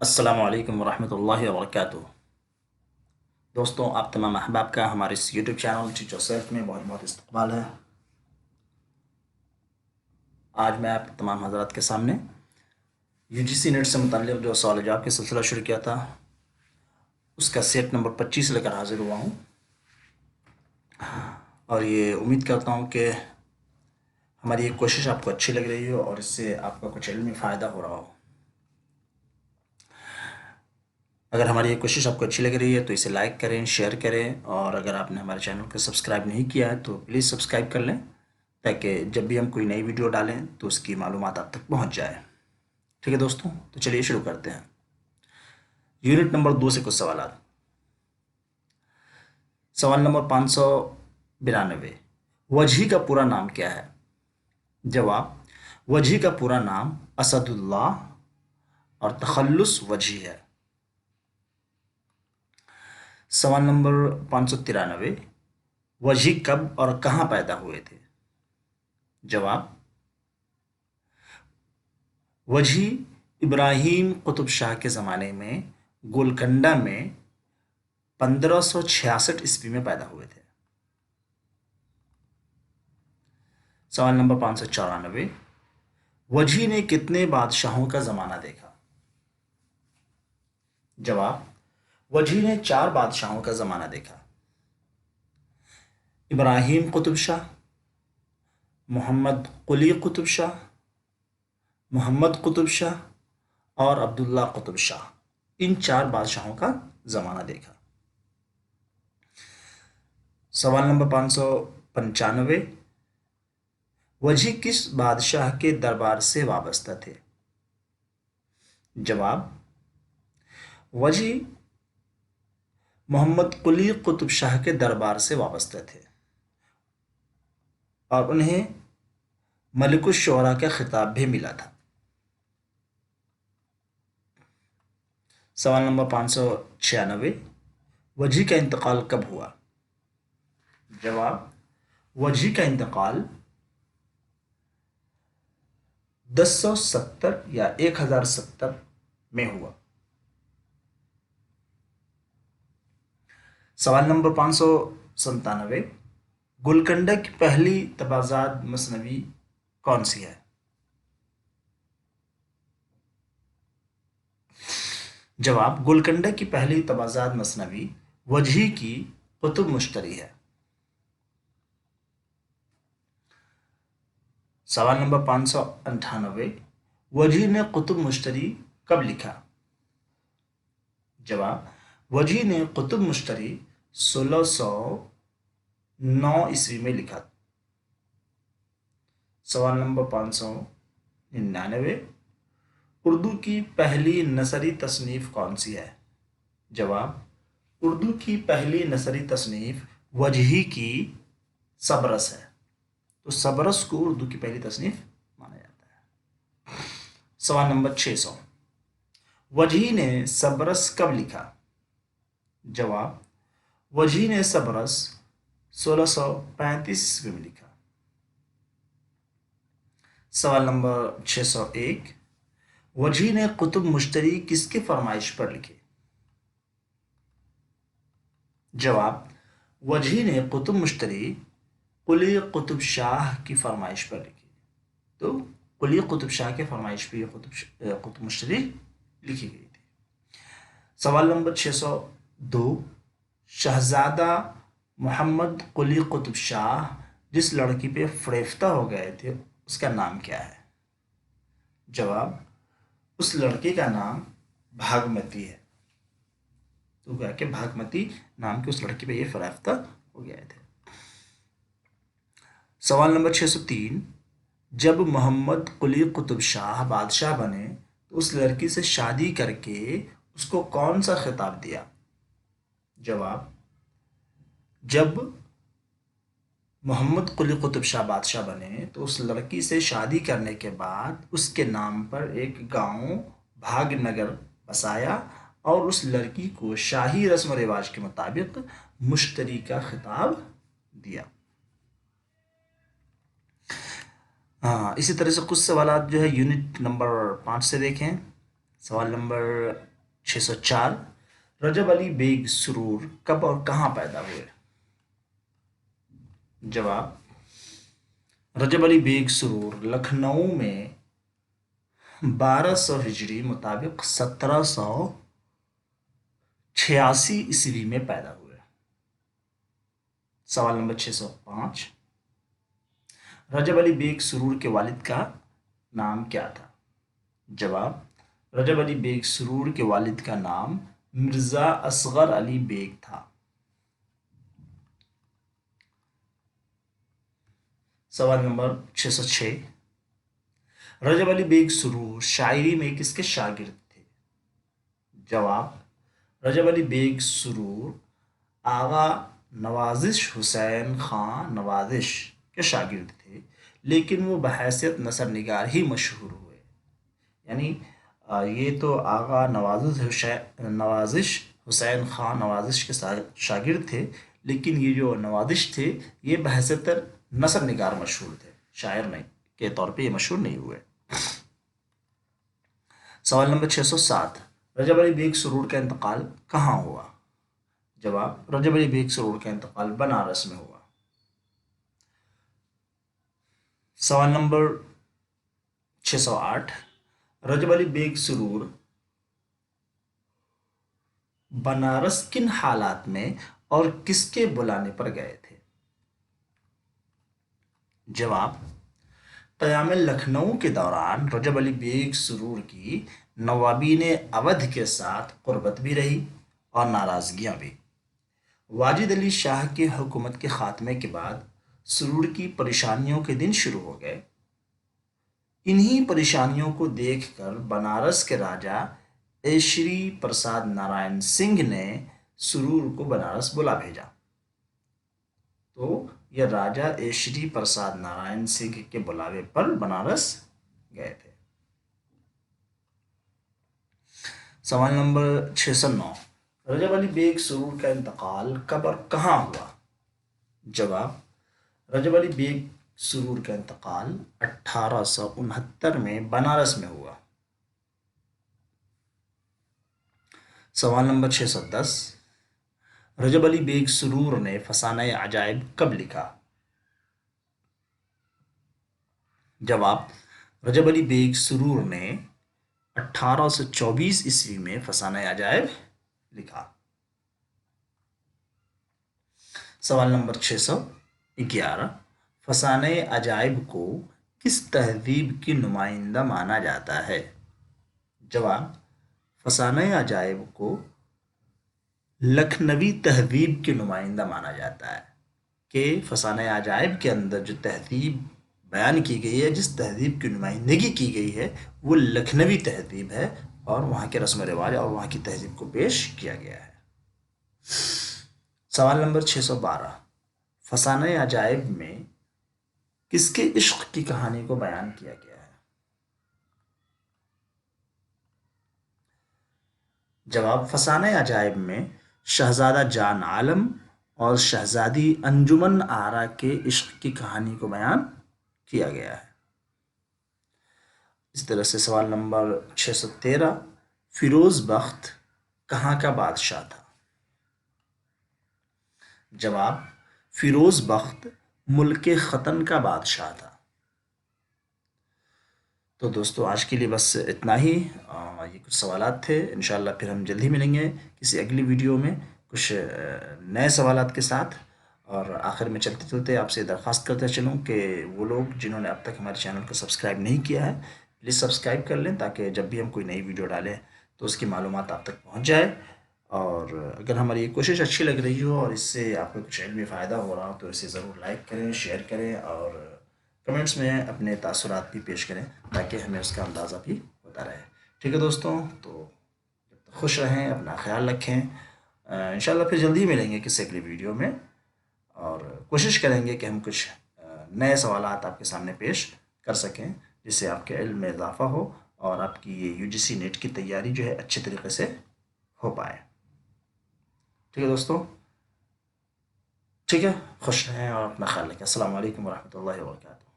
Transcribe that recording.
السلام علیکم ورحمۃ اللہ وبرکاتہ۔ دوستوں، آپ تمام احباب کا ہمارے اس یوٹیوب چینل ٹیچر سیلف میں بہت بہت استقبال ہے۔ آج میں آپ تمام حضرات کے سامنے UGC نیٹ سے متعلق جو سوال جواب کا سلسلہ شروع کیا تھا اس کا سیٹ نمبر 25 لے کر حاضر ہوا ہوں، اور یہ امید کرتا ہوں کہ ہماری یہ کوشش آپ کو اچھی لگ رہی ہو اور اس سے آپ کا کچھ علمی فائدہ ہو رہا ہو۔ اگر ہماری یہ کوشش آپ کو اچھی لگ رہی ہے تو اسے لائک کریں، شیئر کریں، اور اگر آپ نے ہمارے چینل کو سبسکرائب نہیں کیا ہے تو پلیز سبسکرائب کر لیں تاکہ جب بھی ہم کوئی نئی ویڈیو ڈالیں تو اس کی معلومات آپ تک پہنچ جائے۔ ٹھیک ہے دوستوں، تو چلیے شروع کرتے ہیں۔ یونٹ نمبر 2 سے کچھ سوالات۔ سوال نمبر 592، وجہی کا پورا نام کیا ہے؟ جواب: وجہی کا پورا نام اسد اللہ اور تخلص وجہی ہے۔ سوال نمبر 593، وجہی کب اور کہاں پیدا ہوئے تھے؟ جواب: وجہی ابراہیم قطب شاہ کے زمانے میں گولکنڈہ میں 1566 عیسوی میں پیدا ہوئے تھے۔ سوال نمبر 594، وجہی نے کتنے بادشاہوں کا زمانہ دیکھا؟ جواب: وجہی نے 4 بادشاہوں کا زمانہ دیکھا: ابراہیم قطب شاہ، محمد قلی قطب شاہ، محمد قطب شاہ اور عبداللہ قطب شاہ۔ ان 4 بادشاہوں کا زمانہ دیکھا۔ سوال نمبر 595، وجہی کس بادشاہ کے دربار سے وابستہ تھے؟ جواب: وجہی محمد قلی قطب شاہ کے دربار سے وابستہ تھے اور انہیں ملک الشعراء کا خطاب بھی ملا تھا۔ سوال نمبر 596، وجہی کا انتقال کب ہوا؟ جواب: وجہی کا انتقال 1070 یا 1070 میں ہوا۔ سوال نمبر 597، گولکنڈہ کی پہلی تبازات مثنوی کون سی ہے؟ جواب: گولکنڈہ کی پہلی تبازات مثنوی وجہی کی قطب مشتری ہے۔ سوال نمبر 598، وجہی نے قطب مشتری کب لکھا؟ جواب: وجہی نے قطب مشتری 1609 عیسوی میں لکھا۔ سوال نمبر 599، اردو کی پہلی نثری تصنیف کون سی ہے؟ جواب: اردو کی پہلی نثری تصنیف وجہی کی سبرس ہے۔ تو سبرس کو اردو کی پہلی تصنیف مانا جاتا ہے۔ سوال نمبر 600، وجہی نے سبرس کب لکھا؟ جواب: وجہی نے سبرس 1635 عیسوی میں لکھا۔ سوال نمبر 601، وجہی نے قطب مشتری کس کی فرمائش پر لکھے؟ جواب: وجہی نے قطب مشتری قلی قطب شاہ کی فرمائش پر لکھی۔ تو قلی قطب شاہ کے فرمائش پر یہ قطب مشتری لکھی گئی تھی۔ سوال نمبر 602، شہزادہ محمد قلی قطب شاہ جس لڑکی پہ فریفتہ ہو گئے تھے اس کا نام کیا ہے؟ جواب: اس لڑکی کا نام بھاگمتی ہے۔ تو کہا کہ بھاگمتی نام کی اس لڑکی پہ یہ فریفتہ ہو گئے تھے۔ سوال نمبر 603، جب محمد قلی قطب شاہ بادشاہ بنے تو اس لڑکی سے شادی کر کے اس کو کون سا خطاب دیا؟ جواب: جب محمد قلی قطب شاہ بادشاہ بنے تو اس لڑکی سے شادی کرنے کے بعد اس کے نام پر ایک گاؤں بھاگ نگر بسایا اور اس لڑکی کو شاہی رسم و رواج کے مطابق مشتری کا خطاب دیا۔ اسی طرح سے کچھ سوالات جو ہے یونٹ نمبر 5 سے دیکھیں۔ سوال نمبر 604 رجب علی بیگ سرور کب اور کہاں پیدا ہوئے؟ جواب، رجب علی بیگ سرور لکھنؤ میں 1200 ہجری مطابق 1786 میں پیدا ہوئے۔ سوال نمبر 605 رجب علی بیگ سرور کے والد کا نام کیا تھا؟ جواب، رجب علی بیگ سرور کے والد کا نام مرزا اصغر علی بیگ تھا۔ سوال نمبر 606 رجب علی بیگ سرور شاعری میں کس کے شاگرد تھے؟ جواب، رجب علی بیگ سرور آغا نوازش حسین خان نوازش کے شاگرد تھے، لیکن وہ بحیثیت نثر نگار ہی مشہور ہوئے۔ یعنی یہ تو آغا نوازش حسین خان نوازش کے شاگرد تھے، لیکن یہ جو نوازش تھے یہ بحیثیت نثر نگار مشہور تھے، شاعر نہیں کے طور پہ یہ مشہور نہیں ہوئے۔ سوال نمبر 607 رجب علی بیگ سرور کا انتقال کہاں ہوا؟ جواب، رجب علی بیگ سرور کا انتقال بنارس میں ہوا۔ سوال نمبر 608 رجب علی بیگ سرور بنارس کن حالات میں اور کس کے بلانے پر گئے تھے؟ جواب، قیام لکھنؤ کے دوران رجب علی بیگ سرور کی نوابین اودھ کے ساتھ قربت بھی رہی اور ناراضگیاں بھی۔ واجد علی شاہ کی حکومت کے خاتمے کے بعد سرور کی پریشانیوں کے دن شروع ہو گئے۔ انہی پریشانیوں کو دیکھ کر بنارس کے راجا ایشری پرساد نارائن سنگھ نے سرور کو بنارس بلا بھیجا۔ تو یہ راجا ایشری پرساد نارائن سنگھ کے بلاوے پر بنارس گئے تھے۔ سوال نمبر 609 رجب علی بیگ سرور کا انتقال کب اور کہاں ہوا؟ جواب، رجب علی بیگ سرور کا انتقال 1869 میں بنارس میں ہوا۔ سوال نمبر 610 رجب علی بیگ سرور نے فسانہ عجائب کب لکھا؟ جواب، رجب علی بیگ سرور نے 1824 عیسوی میں فسانہ عجائب لکھا۔ سوال نمبر 611 فسانہ عجائب کو کس تہذیب کی نمائندہ مانا جاتا ہے؟ جواب، فسانہ عجائب کو لکھنوی تہذیب کی نمائندہ مانا جاتا ہے کہ فسانہ عجائب کے اندر جو تہذیب بیان کی گئی ہے، جس تہذیب کی نمائندگی کی گئی ہے وہ لکھنوی تہذیب ہے اور وہاں کے رسم و رواج اور وہاں کی تہذیب کو پیش کیا گیا ہے۔ سوال نمبر 612 فسانہ عجائب میں کس کے عشق کی کہانی کو بیان کیا گیا ہے؟ جواب، فسانہ عجائب میں شہزادہ جان عالم اور شہزادی انجمن آرا کے عشق کی کہانی کو بیان کیا گیا ہے۔ اس طرح سے سوال نمبر 613 فیروز بخت کہاں کا بادشاہ تھا؟ جواب، فیروز بخت ملک ختن کا بادشاہ تھا۔ تو دوستو آج کے لیے بس اتنا ہی، یہ کچھ سوالات تھے۔ انشاءاللہ پھر ہم جلدی ملیں گے کسی اگلی ویڈیو میں کچھ نئے سوالات کے ساتھ۔ اور آخر میں چلتے چلتے آپ سے درخواست کرتا چلوں کہ وہ لوگ جنہوں نے اب تک ہمارے چینل کو سبسکرائب نہیں کیا ہے پلیز سبسکرائب کر لیں، تاکہ جب بھی ہم کوئی نئی ویڈیو ڈالیں تو اس کی معلومات آپ تک پہنچ جائے۔ اور اگر ہماری یہ کوشش اچھی لگ رہی ہو اور اس سے آپ کو کچھ علمی فائدہ ہو رہا ہو تو اسے ضرور لائک کریں، شیئر کریں اور کمنٹس میں اپنے تاثرات بھی پیش کریں تاکہ ہمیں اس کا اندازہ بھی ہوتا رہے۔ ٹھیک ہے دوستوں، تو خوش رہیں، اپنا خیال رکھیں۔ انشاءاللہ پھر جلدی ملیں گے کسی اگلی ویڈیو میں، اور کوشش کریں گے کہ ہم کچھ نئے سوالات آپ کے سامنے پیش کر سکیں جس سے آپ کے علم میں اضافہ ہو اور آپ کی یہ UGC نیٹ کی تیاری جو ہے اچھے طریقے سے ہو پائے۔ ٹھیک ہے دوستوں، ٹھیک ہے، خوش رہیں اور اپنا خیال رکھیں۔ السلام علیکم ورحمۃ اللہ وبرکاتہ۔